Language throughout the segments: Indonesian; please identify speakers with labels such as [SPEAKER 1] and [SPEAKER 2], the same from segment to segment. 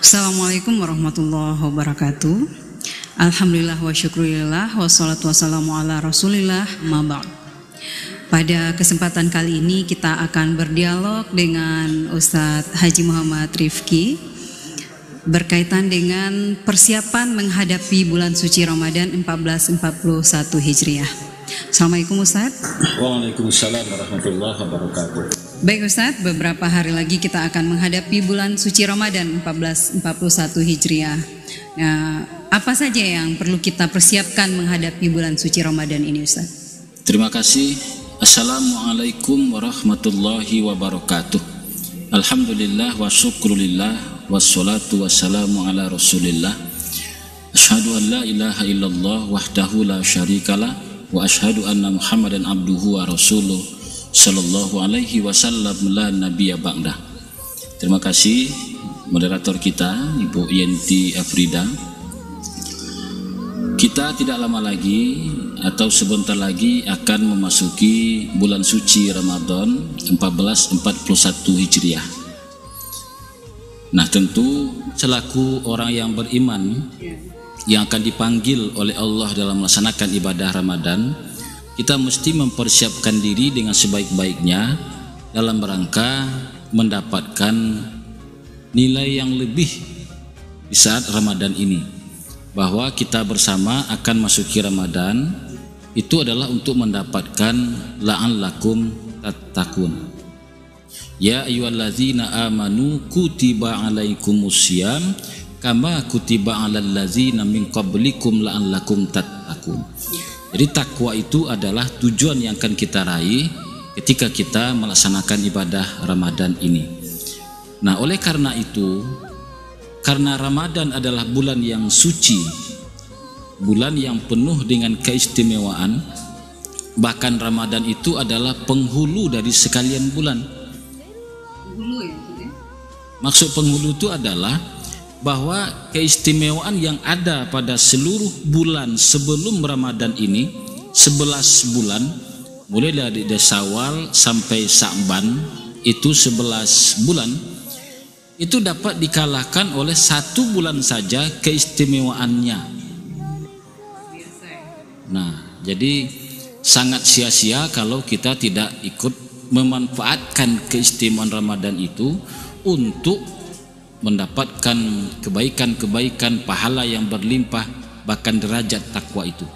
[SPEAKER 1] Assalamualaikum warahmatullahi wabarakatuh. Alhamdulillah wa syukurillah wassalatu wassalamu ala rasulillah ma ba'd. Pada kesempatan kali ini kita akan berdialog dengan Ustadz Haji Muhammad Rifki berkaitan dengan persiapan menghadapi bulan suci Ramadan 1441 Hijriah. Assalamualaikum Ustadz.
[SPEAKER 2] Waalaikumsalam warahmatullahi wabarakatuh.
[SPEAKER 1] Baik Ustadz, beberapa hari lagi kita akan menghadapi bulan suci Ramadan 1441 Hijriah. Nah, apa saja yang perlu kita persiapkan menghadapi bulan suci Ramadan ini Ustadz?
[SPEAKER 2] Terima kasih. Assalamualaikum warahmatullahi wabarakatuh. Alhamdulillah wa syukrulillah wassalatu wassalamu ala rasulillah. Asyhadu an la ilaha illallah wahdahu la syarikalah wa asyhadu anna Muhammadan abduhu wa rasuluh sallallahu alaihi wasallam la nabiyya ba'dah. Terima kasih moderator kita Ibu Yenti Afrida. Kita tidak lama lagi atau sebentar lagi akan memasuki bulan suci Ramadan 1441 Hijriah. Nah, tentu selaku orang yang beriman yang akan dipanggil oleh Allah dalam melaksanakan ibadah Ramadan, kita mesti mempersiapkan diri dengan sebaik-baiknya dalam rangka mendapatkan nilai yang lebih di saat Ramadan ini. Bahwa kita bersama akan masuki Ramadan itu adalah untuk mendapatkan la'allakum tattaqun. Ya ayyuhallazina amanu kutiba alaikumusiyam kama kutiba alal ladzina min qablikum la'allakum tattaqun. Jadi takwa itu adalah tujuan yang akan kita raih ketika kita melaksanakan ibadah Ramadan ini. Nah, oleh karena itu, karena Ramadan adalah bulan yang suci, bulan yang penuh dengan keistimewaan, bahkan Ramadan itu adalah penghulu dari sekalian bulan.
[SPEAKER 1] Penghulu ya?
[SPEAKER 2] Maksud penghulu itu adalah bahwa keistimewaan yang ada pada seluruh bulan sebelum Ramadan ini, 11 bulan, mulai dari Syawal sampai Sa'ban, itu 11 bulan, itu dapat dikalahkan oleh satu bulan saja keistimewaannya. Nah, jadi sangat sia-sia kalau kita tidak ikut memanfaatkan keistimewaan Ramadan itu untuk mendapatkan kebaikan-kebaikan, pahala yang berlimpah, bahkan derajat takwa itu.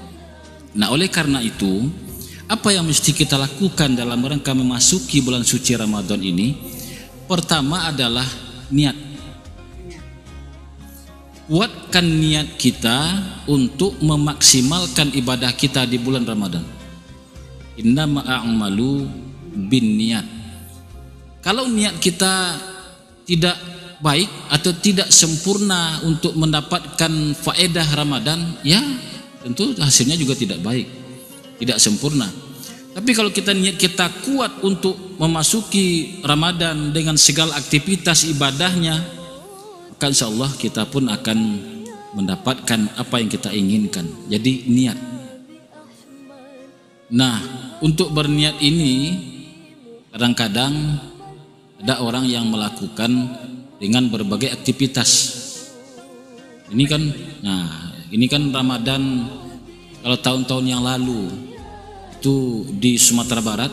[SPEAKER 2] Nah, oleh karena itu, apa yang mesti kita lakukan dalam rangka memasuki bulan suci Ramadan ini? Pertama adalah niat. Kuatkan niat kita untuk memaksimalkan ibadah kita di bulan Ramadan. Innama a'malu bin niat. Kalau niat kita tidak baik atau tidak sempurna untuk mendapatkan faedah Ramadan, ya tentu hasilnya juga tidak baik, tidak sempurna. Tapi kalau niat kita kuat untuk memasuki Ramadan dengan segala aktivitas ibadahnya, maka insya Allah kita pun akan mendapatkan apa yang kita inginkan. Jadi niat. Nah, untuk berniat ini kadang-kadang ada orang yang melakukan dengan berbagai aktivitas. Ini kan Ramadan kalau tahun-tahun yang lalu itu di Sumatera Barat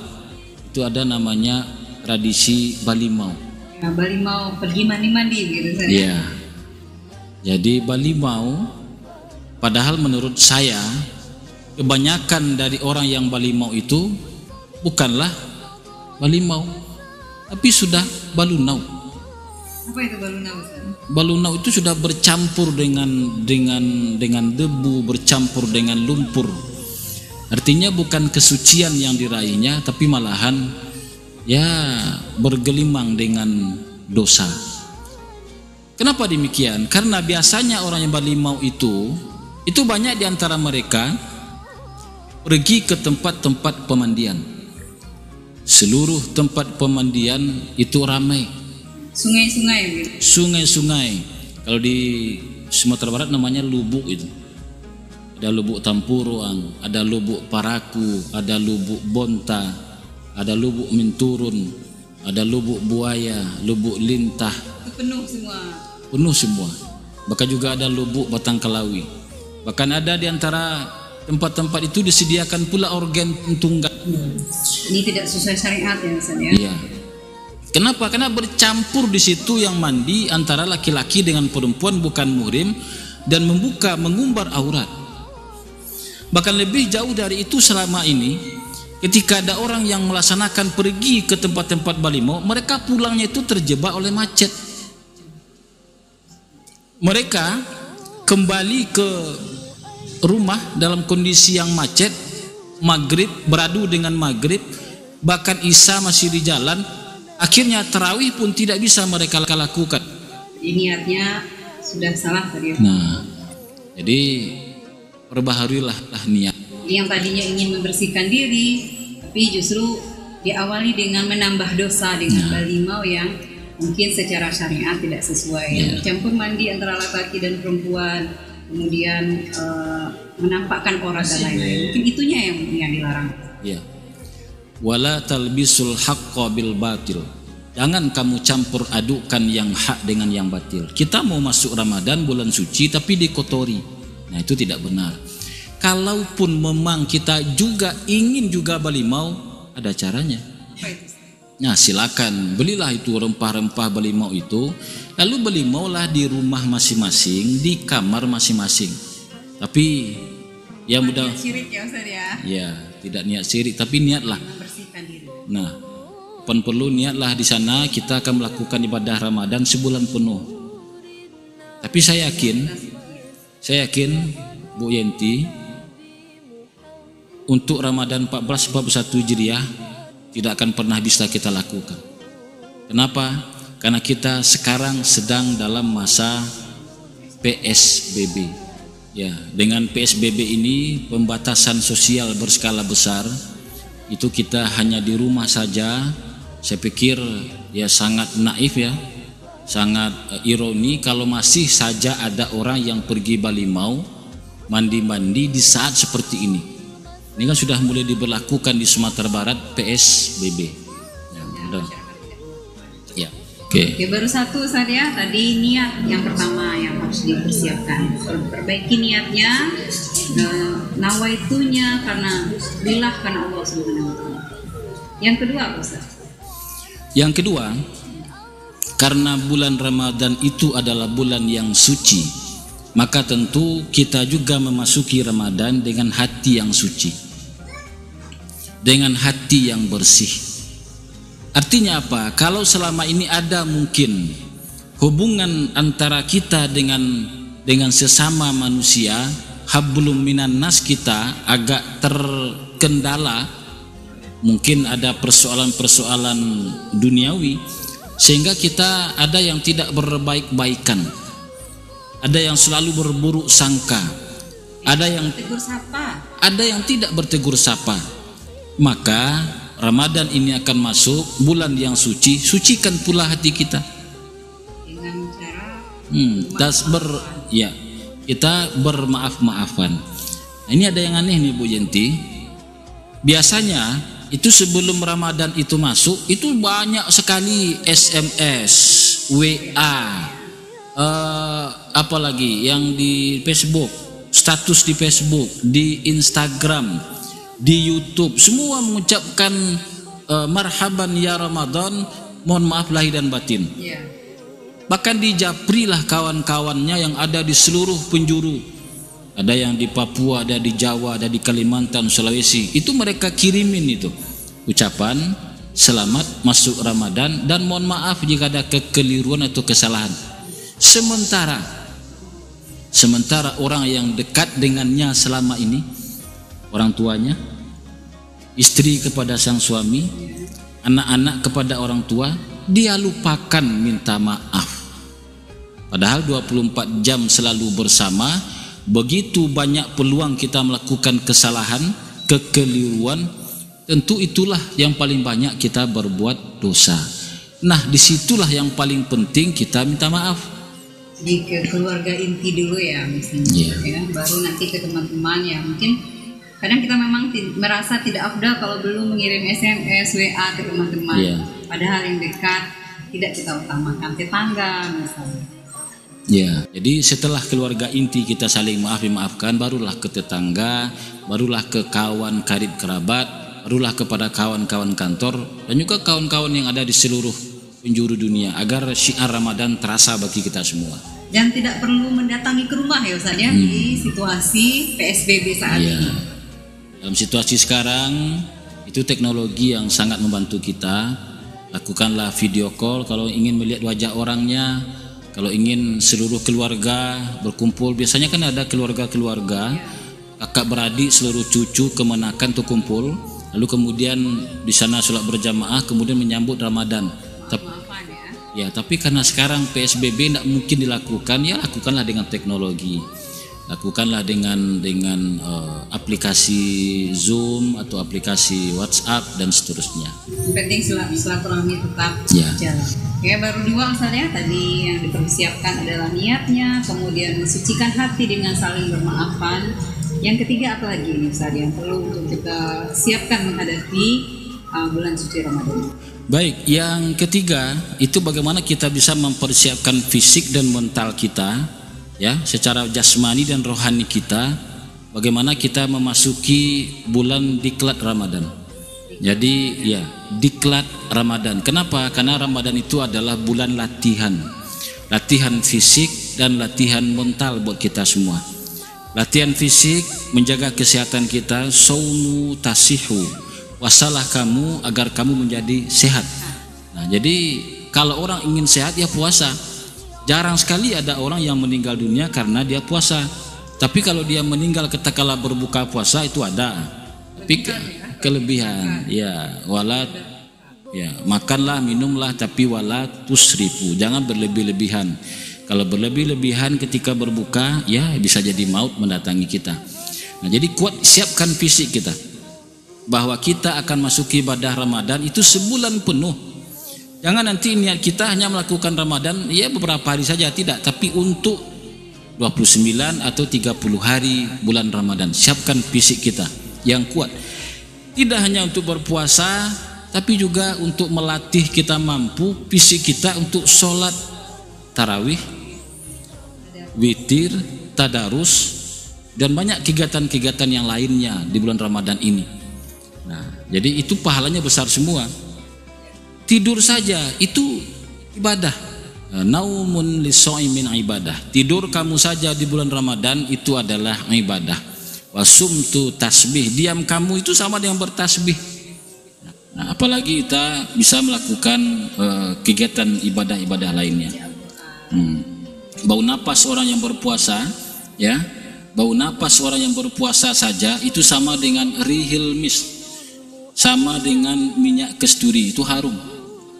[SPEAKER 2] itu ada namanya tradisi Balimau.
[SPEAKER 1] Ya, Balimau pergi mandi-mandi gitu kan?
[SPEAKER 2] Iya. Jadi Balimau, padahal menurut saya kebanyakan dari orang yang Balimau itu bukanlah Balimau, tapi sudah balunau.
[SPEAKER 1] Apa itu balunau?
[SPEAKER 2] Balunau itu sudah bercampur dengan debu, bercampur dengan lumpur. Artinya bukan kesucian yang diraihnya, tapi malahan ya bergelimang dengan dosa. Kenapa demikian? Karena biasanya orang yang Balimau itu banyak di antara mereka pergi ke tempat-tempat pemandian. Seluruh tempat pemandian itu ramai.
[SPEAKER 1] Sungai-sungai gitu.
[SPEAKER 2] Sungai-sungai. Kalau di Sumatera Barat namanya lubuk itu. Ada lubuk Tampuruang, ada lubuk Paraku, ada lubuk Bonta, ada lubuk Minturun, ada lubuk Buaya, lubuk Lintah.
[SPEAKER 1] Itu penuh semua.
[SPEAKER 2] penuh semua. Bahkan juga ada Lubuk Batang Kelawi. Bahkan ada di antara tempat-tempat itu disediakan pula organ tunggal.
[SPEAKER 1] Ini tidak sesuai syariat ya Ustaz ya?
[SPEAKER 2] Iya. Kenapa? Karena bercampur di situ yang mandi antara laki-laki dengan perempuan bukan muhrim dan mengumbar aurat. Bahkan lebih jauh dari itu selama ini, ketika ada orang yang melaksanakan pergi ke tempat-tempat balimau, mereka pulangnya itu terjebak oleh macet. Mereka kembali ke rumah dalam kondisi yang macet, maghrib beradu dengan maghrib, bahkan isya masih di jalan. Akhirnya tarawih pun tidak bisa mereka lakukan.
[SPEAKER 1] Niatnya sudah salah tadi.
[SPEAKER 2] Nah, jadi perbaharuilah niat.
[SPEAKER 1] Yang tadinya ingin membersihkan diri, tapi justru diawali dengan menambah dosa dengan balimau yang mungkin secara syariat tidak sesuai. Campur mandi antara laki-laki dan perempuan, kemudian menampakkan aurat dan lain-lain. Mungkin itunya yang dilarang.
[SPEAKER 2] Ya. Wala talbisul haqqa bil batil. Jangan kamu campur adukan yang hak dengan yang batil. Kita mau masuk Ramadan bulan suci tapi dikotori. Nah, itu tidak benar. Kalaupun memang kita juga ingin juga balimau, ada caranya. Nah, silakan belilah itu rempah-rempah balimau itu, lalu balimaulah di rumah masing-masing, di kamar masing-masing. Tapi yang mudah
[SPEAKER 1] syirik ya Ustaz ya.
[SPEAKER 2] Ya, tidak niat syirik tapi niatlah
[SPEAKER 1] membersihkan diri.
[SPEAKER 2] Nah, perlu niatlah di sana kita akan melakukan ibadah Ramadan sebulan penuh. Tapi saya yakin Bu Yenti, untuk Ramadan 1441 Hijriah tidak akan pernah bisa kita lakukan. Kenapa? Karena kita sekarang sedang dalam masa PSBB. Ya, dengan PSBB ini pembatasan sosial berskala besar, itu kita hanya di rumah saja. Saya pikir ya sangat naif ya, sangat ironi kalau masih saja ada orang yang pergi balimau mandi-mandi di saat seperti ini. Ini kan sudah mulai diberlakukan di Sumatera Barat PSBB. Ya, udah. Ya. Oke,
[SPEAKER 1] baru satu Ustaz ya, tadi niat yang pertama yang harus dipersiapkan. Perbaiki niatnya, nawaitunya karena lillah, karena Allah Subhanahu wa taala. Yang kedua apa Ustaz?
[SPEAKER 2] Yang kedua, karena bulan Ramadan itu adalah bulan yang suci, maka tentu kita juga memasuki Ramadan dengan hati yang suci, dengan hati yang bersih. Artinya apa? Kalau selama ini ada mungkin hubungan antara kita dengan sesama manusia, hablum minan nas kita agak terkendala, mungkin ada persoalan-persoalan duniawi sehingga kita ada yang tidak berbaik-baikan, ada yang selalu berburuk sangka, ada yang
[SPEAKER 1] tegur sapa,
[SPEAKER 2] ada yang tidak bertegur sapa. Maka Ramadan ini akan masuk bulan yang suci, sucikan pula hati kita
[SPEAKER 1] dengan cara
[SPEAKER 2] kita bermaaf-maafan. Nah, ini ada yang aneh nih Bu Yenti. Biasanya itu sebelum Ramadan itu masuk, itu banyak sekali SMS, WA, apalagi yang di Facebook, status di Facebook, di Instagram, di YouTube, semua mengucapkan marhaban ya Ramadan, mohon maaf lahir dan batin. Bahkan di Japri lah kawan-kawannya yang ada di seluruh penjuru, ada yang di Papua, ada di Jawa, ada di Kalimantan, Sulawesi, itu mereka kirimin itu ucapan selamat masuk Ramadan dan mohon maaf jika ada kekeliruan atau kesalahan. Sementara orang yang dekat dengannya selama ini, orang tuanya, istri kepada sang suami, anak-anak kepada orang tua, dia lupakan minta maaf. Padahal 24 jam selalu bersama, begitu banyak peluang kita melakukan kesalahan, kekeliruan, tentu itulah yang paling banyak kita berbuat dosa. Nah, disitulah yang paling penting kita minta maaf.
[SPEAKER 1] Jadi ke keluarga inti dulu ya, misalnya, ya, baru nanti ke teman-teman ya. Mungkin kadang kita memang merasa tidak afdal kalau belum mengirim SMS, WA ke teman-teman. Padahal yang dekat tidak kita utamakan, tetangga misalnya.
[SPEAKER 2] Ya, jadi setelah keluarga inti kita saling maafkan, barulah ke tetangga, barulah ke kawan karib kerabat, barulah kepada kawan-kawan kantor dan juga kawan-kawan yang ada di seluruh penjuru dunia, agar syiar Ramadan terasa bagi kita semua.
[SPEAKER 1] Dan tidak perlu mendatangi ke rumah ya Ustaz ya, di situasi PSBB saat ini.
[SPEAKER 2] Dalam situasi sekarang itu teknologi yang sangat membantu kita. Lakukanlah video call kalau ingin melihat wajah orangnya. Kalau ingin seluruh keluarga berkumpul, biasanya kan ada keluarga-keluarga, kakak beradik, seluruh cucu, kemenakan tuh kumpul, lalu kemudian di sana sholat berjamaah, kemudian menyambut Ramadan. Tapi karena sekarang PSBB tidak mungkin dilakukan, ya lakukanlah dengan teknologi, lakukanlah dengan aplikasi Zoom atau aplikasi WhatsApp dan seterusnya.
[SPEAKER 1] Penting silaturahmi tetap jalan. Ya, baru 2 misalnya tadi yang dipersiapkan adalah niatnya, kemudian mensucikan hati dengan saling bermaafan. Yang ketiga apa lagi nih Ustaz yang perlu untuk kita siapkan menghadapi bulan suci Ramadan?
[SPEAKER 2] Baik, yang ketiga itu bagaimana kita bisa mempersiapkan fisik dan mental kita, ya, secara jasmani dan rohani kita. Bagaimana kita memasuki bulan diklat Ramadan. Jadi ya, diklat Ramadan. Kenapa? Karena Ramadan itu adalah bulan latihan fisik dan latihan mental buat kita semua. Latihan fisik menjaga kesehatan kita, saumu tasihu, wasalah kamu agar kamu menjadi sehat. Nah, jadi kalau orang ingin sehat ya puasa. Jarang sekali ada orang yang meninggal dunia karena dia puasa. Tapi kalau dia meninggal ketika berbuka puasa itu ada. Tapi kelebihan, ya, makanlah, minumlah, tapi wala tusrifu, jangan berlebih-lebihan. Kalau berlebih-lebihan ketika berbuka, ya bisa jadi maut mendatangi kita. Nah, jadi siapkan fisik kita, bahwa kita akan masuki ibadah Ramadan itu sebulan penuh. Jangan nanti niat kita hanya melakukan Ramadan, ya beberapa hari saja, tidak, tapi untuk 29 atau 30 hari bulan Ramadan. Siapkan fisik kita yang kuat. Tidak hanya untuk berpuasa, tapi juga untuk melatih kita mampu fisik kita untuk sholat tarawih, witir, tadarus, dan banyak kegiatan-kegiatan yang lainnya di bulan Ramadan ini. Nah, jadi itu pahalanya besar semua. Tidur saja itu ibadah. Naumun lis-shaimin ibadah. Tidur kamu saja di bulan Ramadan itu adalah ibadah. Wasumtu tasbih, diam kamu itu sama dengan bertasbih. Nah, apalagi kita bisa melakukan kegiatan ibadah-ibadah lainnya. Bau napas orang yang berpuasa, ya, bau napas orang yang berpuasa saja itu sama dengan rihil mist, sama dengan minyak kasturi, itu harum,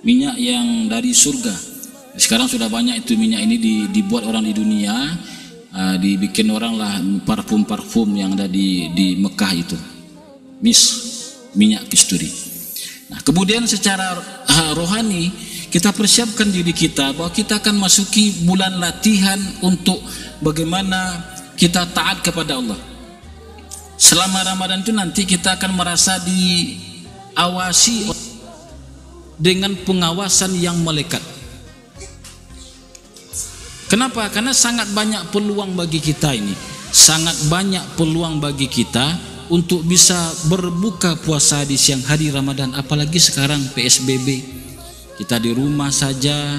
[SPEAKER 2] minyak yang dari surga. Sekarang sudah banyak itu minyak ini dibuat orang di dunia. Dibikin orang lah parfum-parfum yang ada di Mekah itu, minyak kasturi. Nah, kemudian secara rohani kita persiapkan diri kita bahwa kita akan masuki bulan latihan untuk bagaimana kita taat kepada Allah. Selama Ramadan itu nanti kita akan merasa diawasi dengan pengawasan yang melekat. Kenapa? Karena sangat banyak peluang bagi kita ini. Sangat banyak peluang bagi kita untuk bisa berbuka puasa di siang hari Ramadan. Apalagi sekarang PSBB. Kita di rumah saja.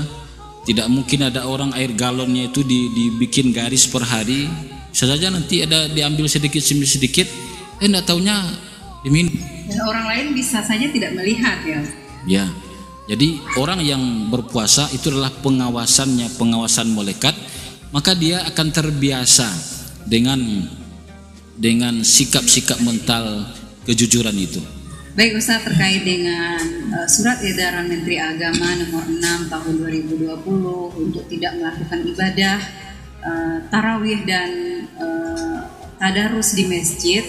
[SPEAKER 2] Tidak mungkin ada orang air galonnya itu dibikin garis per hari. Bisa saja nanti ada diambil sedikit-sedikit. Enggak taunya diminum.
[SPEAKER 1] Dan orang lain bisa saja tidak melihat ya.
[SPEAKER 2] Ya. Jadi orang yang berpuasa itu adalah pengawasan malaikat, maka dia akan terbiasa dengan sikap-sikap mental kejujuran itu.
[SPEAKER 1] Baik Ustaz, terkait dengan surat edaran Menteri Agama nomor 6 tahun 2020 untuk tidak melakukan ibadah tarawih dan tadarus di masjid,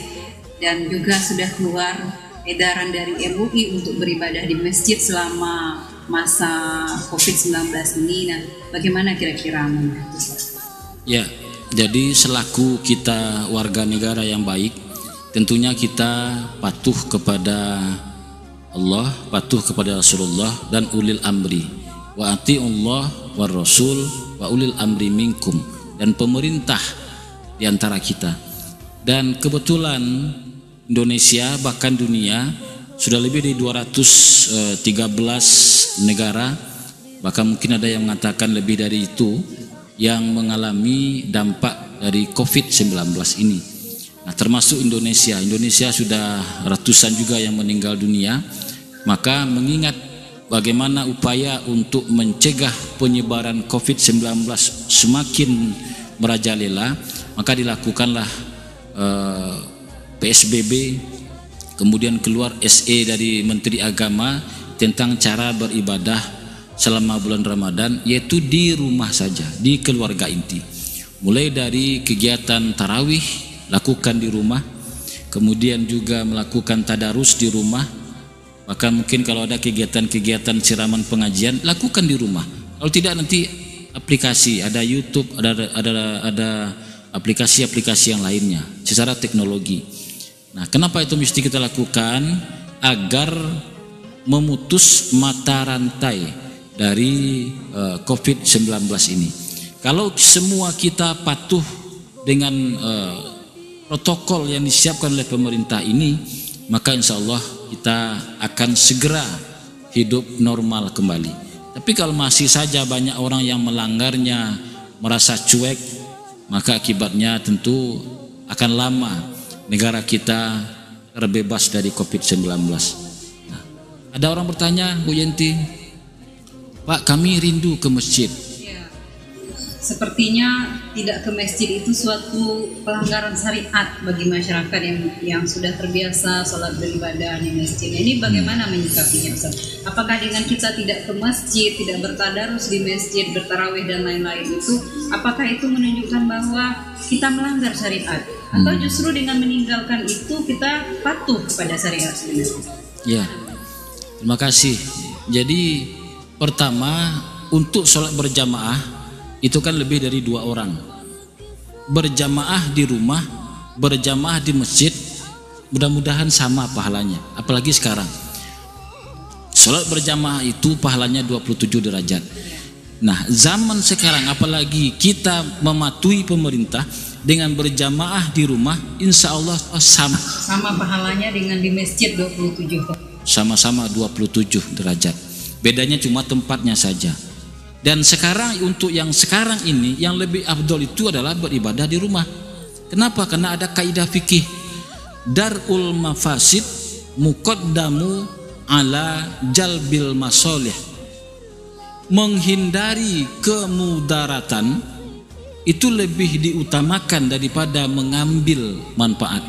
[SPEAKER 1] dan juga sudah keluar edaran dari MUI untuk beribadah di masjid selama masa COVID-19 ini. Nah, bagaimana kira-kira menurut Ustaz?
[SPEAKER 2] Ya, jadi selaku kita warga negara yang baik, tentunya kita patuh kepada Allah, patuh kepada Rasulullah dan ulil amri. wa ati'ullah war rasul wa ulil amri minkum, dan pemerintah di antara kita. Dan kebetulan Indonesia bahkan dunia sudah lebih dari 213 negara, bahkan mungkin ada yang mengatakan lebih dari itu, yang mengalami dampak dari COVID-19 ini. Nah, termasuk Indonesia. Indonesia sudah ratusan juga yang meninggal dunia. Maka mengingat bagaimana upaya untuk mencegah penyebaran COVID-19 semakin merajalela, maka dilakukanlah PSBB, kemudian keluar SE dari Menteri Agama tentang cara beribadah selama bulan Ramadan, yaitu di rumah saja, di keluarga inti. Mulai dari kegiatan tarawih lakukan di rumah, kemudian juga melakukan tadarus di rumah, bahkan mungkin kalau ada kegiatan-kegiatan siraman pengajian lakukan di rumah. Kalau tidak nanti aplikasi, ada YouTube, ada aplikasi-aplikasi yang lainnya secara teknologi. Nah, kenapa itu mesti kita lakukan? Agar memutus mata rantai dari COVID-19 ini. Kalau semua kita patuh dengan protokol yang disiapkan oleh pemerintah ini, maka insya Allah kita akan segera hidup normal kembali. Tapi kalau masih saja banyak orang yang melanggarnya, merasa cuek, maka akibatnya tentu akan lama negara kita terbebas dari COVID-19. Nah, ada orang bertanya, Bu Yenti, Pak, kami rindu ke masjid.
[SPEAKER 1] Sepertinya tidak ke masjid itu suatu pelanggaran syariat bagi masyarakat yang sudah terbiasa sholat beribadah di masjid. Ini bagaimana menyikapinya, Ustaz? Apakah dengan kita tidak ke masjid, tidak bertadarus di masjid, bertarawih dan lain-lain itu, apakah itu menunjukkan bahwa kita melanggar syariat? Atau justru dengan meninggalkan itu kita patuh kepada syariat sebenarnya?
[SPEAKER 2] Ya, terima kasih. Jadi pertama, untuk sholat berjamaah itu kan lebih dari 2 orang. Berjamaah di rumah, berjamaah di masjid, mudah-mudahan sama pahalanya. Apalagi sekarang sholat berjamaah itu pahalanya 27 derajat. Nah, zaman sekarang apalagi kita mematuhi pemerintah dengan berjamaah di rumah, insya Allah sama
[SPEAKER 1] pahalanya dengan di masjid 27.
[SPEAKER 2] Sama-sama 27 derajat. Bedanya cuma tempatnya saja. Dan sekarang untuk yang sekarang ini yang lebih afdol itu adalah beribadah di rumah. Kenapa? Karena ada kaidah fikih, darul mafasid muqaddamu ala jalbil masolih. Menghindari kemudaratan itu lebih diutamakan daripada mengambil manfaat.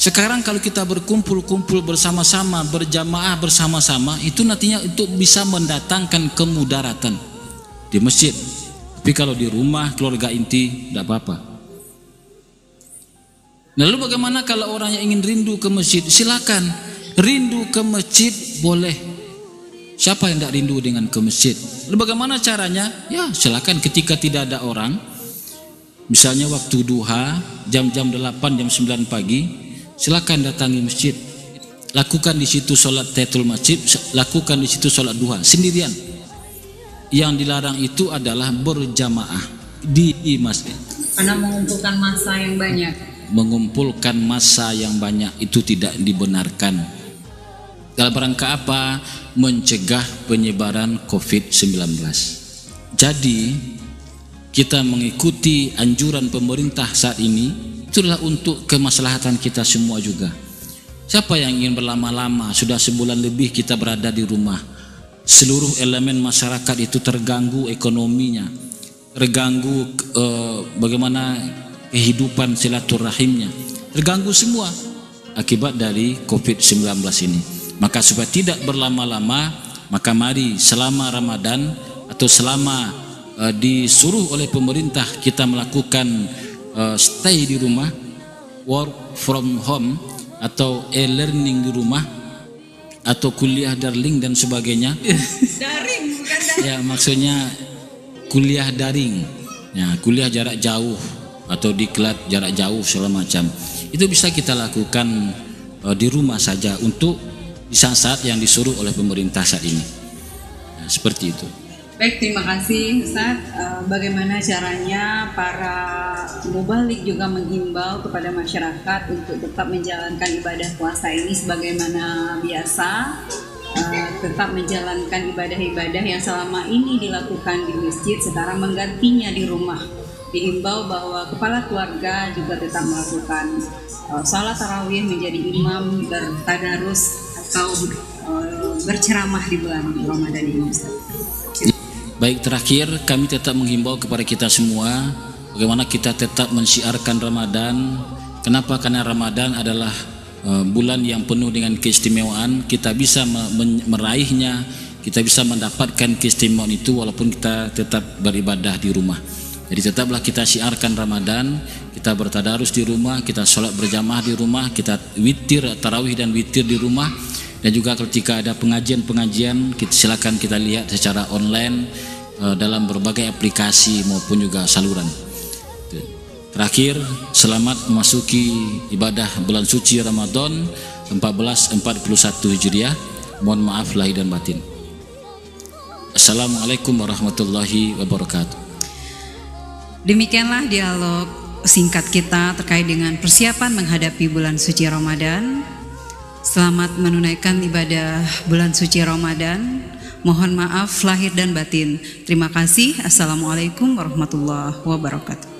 [SPEAKER 2] Sekarang kalau kita berkumpul-kumpul bersama-sama, berjamaah bersama-sama, itu nantinya untuk bisa mendatangkan kemudaratan di masjid. Tapi kalau di rumah keluarga inti tidak apa-apa. Lalu bagaimana kalau orang yang ingin rindu ke masjid? Silakan rindu ke masjid, boleh. Siapa yang tidak rindu dengan ke masjid? Lalu bagaimana caranya? Ya silakan ketika tidak ada orang, misalnya waktu duha, jam-jam 8, jam 9 pagi, silakan datangi masjid. Lakukan di situ sholat tahiyatul masjid, lakukan di situ sholat duha sendirian. Yang dilarang itu adalah berjamaah di masjid.
[SPEAKER 1] Karena mengumpulkan massa yang banyak.
[SPEAKER 2] Mengumpulkan massa yang banyak itu tidak dibenarkan. Dalam rangka apa? Mencegah penyebaran COVID-19. Jadi kita mengikuti anjuran pemerintah saat ini, itulah untuk kemaslahatan kita semua juga. Siapa yang ingin berlama-lama? Sudah sebulan lebih kita berada di rumah. Seluruh elemen masyarakat itu terganggu ekonominya, terganggu bagaimana kehidupan silaturahimnya, terganggu semua akibat dari COVID-19 ini. Maka supaya tidak berlama-lama, maka mari selama Ramadan atau selama disuruh oleh pemerintah kita melakukan stay di rumah, work from home atau e-learning di rumah, atau kuliah daring dan sebagainya.
[SPEAKER 1] Daring bukan daring.
[SPEAKER 2] Ya, maksudnya kuliah daring. Ya, kuliah jarak jauh atau diklat jarak jauh segala macam. Itu bisa kita lakukan di rumah saja untuk di saat-saat yang disuruh oleh pemerintah saat ini. Nah, seperti itu.
[SPEAKER 1] Baik, terima kasih Ustaz. Bagaimana caranya para mubalik juga menghimbau kepada masyarakat untuk tetap menjalankan ibadah puasa ini sebagaimana biasa, tetap menjalankan ibadah-ibadah yang selama ini dilakukan di masjid, sekarang menggantinya di rumah. Dihimbau bahwa kepala keluarga juga tetap melakukan salat tarawih, menjadi imam, bertadarus atau berceramah di bulan Ramadan ini, Ustaz.
[SPEAKER 2] Baik, terakhir kami tetap menghimbau kepada kita semua bagaimana kita tetap mensyiarkan Ramadan. Kenapa? Karena Ramadan adalah bulan yang penuh dengan keistimewaan. Kita bisa meraihnya, kita bisa mendapatkan keistimewaan itu walaupun kita tetap beribadah di rumah. Jadi tetaplah kita syiarkan Ramadan, kita bertadarus di rumah, kita sholat berjamaah di rumah, kita witir, tarawih dan witir di rumah. Dan juga ketika ada pengajian-pengajian, silakan kita lihat secara online dalam berbagai aplikasi maupun juga saluran. Terakhir, selamat memasuki ibadah bulan suci Ramadan 1441 Hijriah. Mohon maaf lahir dan batin. Assalamualaikum warahmatullahi wabarakatuh.
[SPEAKER 1] Demikianlah dialog singkat kita terkait dengan persiapan menghadapi bulan suci Ramadan. Selamat menunaikan ibadah bulan suci Ramadan. Mohon maaf lahir dan batin. Terima kasih. Assalamualaikum warahmatullahi wabarakatuh.